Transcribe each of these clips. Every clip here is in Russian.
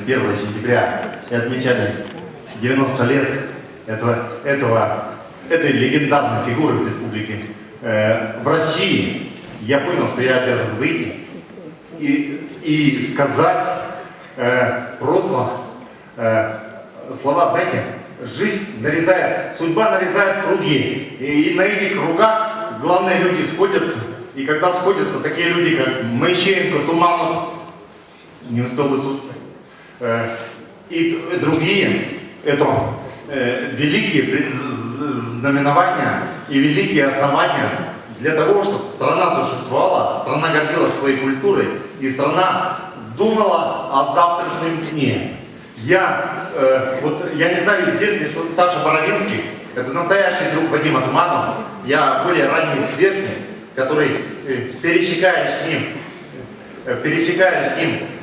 1 сентября и отмечали 90 лет этой легендарной фигуры в республике. В России я понял, что я обязан выйти и сказать просто слова, знаете, жизнь нарезает, судьба нарезает круги, и на этих кругах главные люди сходятся, и когда сходятся такие люди, как Моисеенко, Туманов, не успел выслушать, и другие, это великие предзнаменования и великие основания для того, чтобы страна существовала, страна гордилась своей культурой, и страна думала о завтрашнем дне. Я не знаю, известный, что Саша Боровинский, это настоящий друг Вадима Туманова, я более ранний сверстник, который, пересекая с ним,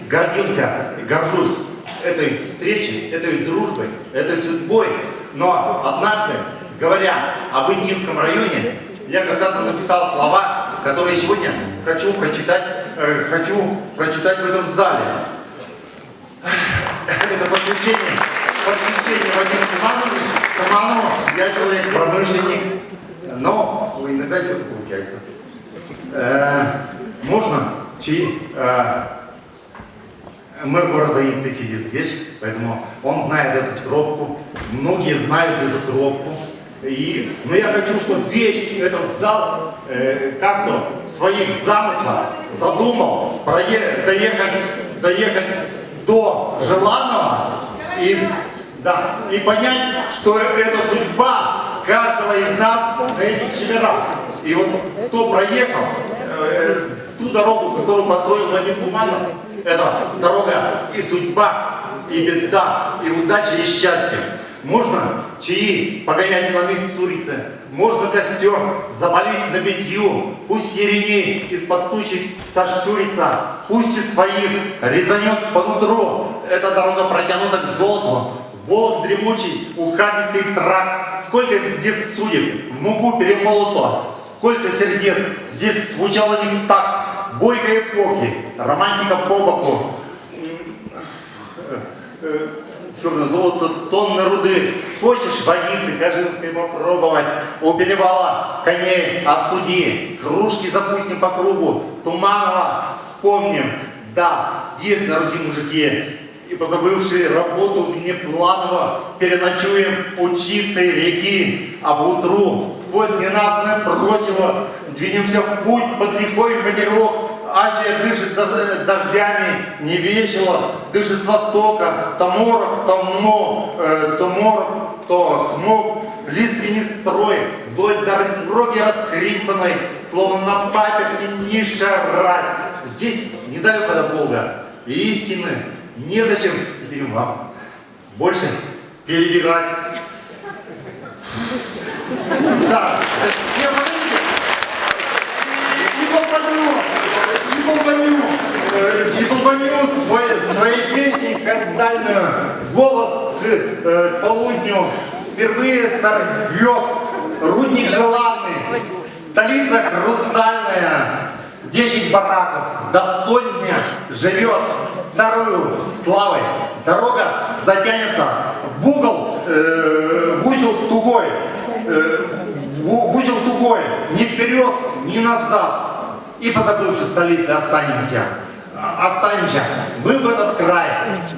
гордился, горжусь этой встречей, этой дружбой, этой судьбой. Но однажды, говоря об Интинском районе, я когда-то написал слова, которые сегодня хочу прочитать в этом зале. Это посвящение Вадиму Туманову. Я человек промышленник, но иногда что-то получается. Можно мэр города Инты сидит здесь, поэтому он знает эту тропку, многие знают эту тропку. Но я хочу, чтобы весь этот зал как-то в своих замыслах задумал доехать до желанного и понять, что это судьба каждого из нас на этих северах. И вот кто проехал ту дорогу, которую построил Вадим Туманов, это дорога и судьба, и беда, и удача, и счастье. Можно чаи погонять на месте с улицы, можно костер запалить на битью, пусть Ериней из-под тучи сощурится, пусть из своих резанет по нутру. Эта дорога протянута к золоту, волк дремучий, ухабистый трак. Сколько здесь судеб в муку перемолото, сколько сердец здесь звучало не так. Бойкой эпохи, романтика по боку, черное золото, тонны руды. Хочешь водицы Кожинской попробовать? У перевала коней остуди, кружки запустим по кругу, Туманова вспомним. Да, есть на Руси мужики, и позабывшие работу внепланово переночуем у чистой реки, а утру сквозь ненастное просево двинемся в путь под лихой матерок. Азия дышит дождями, не весело, дышит с востока, то морок, то смог, лиственный строй, вдоль дороги раскристанной, словно на папе низшая рать. Здесь недалеко до Бога, и истины незачем теперь вам больше перебирать. Да, не полбаню своей песни кандальную, голос к полудню впервые сорвет рудник желанный, столица хрустальная, 10 бараков, достойнее живет старую славой. Дорога затянется в узел тугой, ни вперед, ни назад. И позабывши столицы останемся. Мы в этот край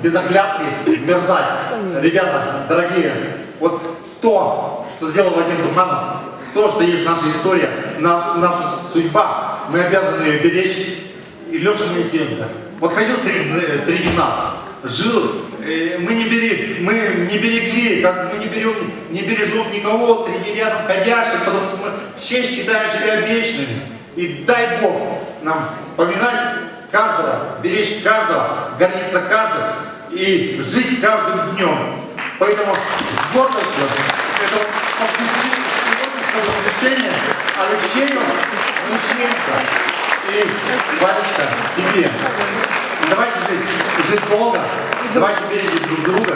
без оглядки мерзать. Ребята, дорогие, вот то, что сделал Вадим Туманов, то, что есть наша история, наша судьба, мы обязаны ее беречь. И Леша Моисеенко вот ходил среди нас, жил, мы не берегли, как мы не бережем никого среди рядом ходящих, потому что мы все считаем себя вечными. И дай Бог нам вспоминать каждого, беречь каждого, гордиться каждым и жить каждым днем. Поэтому с гордостью это посвящение Алексею Моисеенко и Варечка тебе. Давайте жить долго, давайте беречь друг друга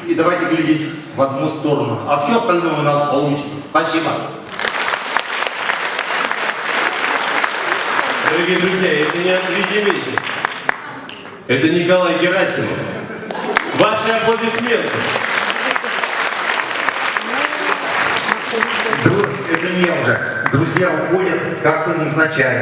и давайте глядеть в одну сторону. А все остальное у нас получится. Спасибо. Дорогие друзья, это не Андрей Дементьев, это Николай Герасимов. Ваши аплодисменты. Это не уже. Друзья уходят как-то невзначай.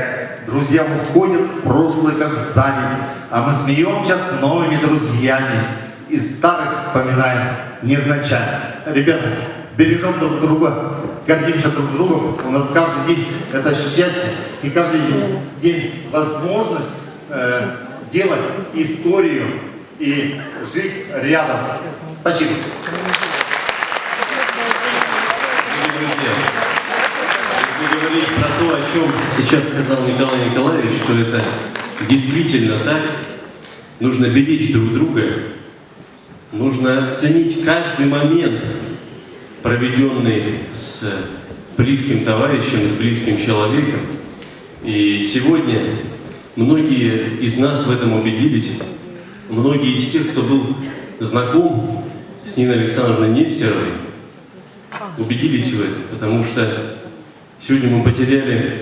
Друзья уходят в прошлое, как в замень. А мы смеемся с новыми друзьями. И старых вспоминаем невзначай. Ребята, бережем друг друга, гордимся друг другом. У нас каждый день это счастье. И каждый день возможность делать историю и жить рядом. Спасибо. Друзья, если говорить про то, о чем сейчас сказал Николай Николаевич, что это действительно так, нужно беречь друг друга, нужно ценить каждый момент, проведенный с близким товарищем, с близким человеком. И сегодня многие из нас в этом убедились, многие из тех, кто был знаком с Ниной Александровной Нестеровой, убедились в этом, потому что сегодня мы потеряли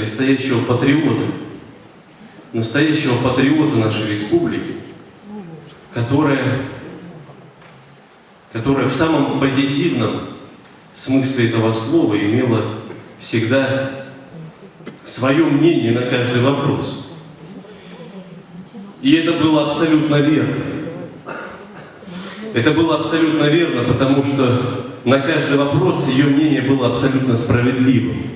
настоящего патриота нашей республики, которая в самом позитивном смысле этого слова имела всегда свое мнение на каждый вопрос. И это было абсолютно верно. Это было абсолютно верно, потому что на каждый вопрос ее мнение было абсолютно справедливым.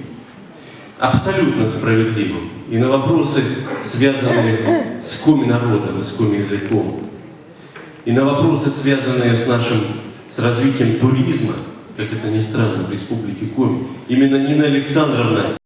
Абсолютно справедливым. И на вопросы, связанные с коми-народом, с коми-языком, и на вопросы, связанные с развитием туризма, как это ни странно, в Республике Коми, именно Нина Александровна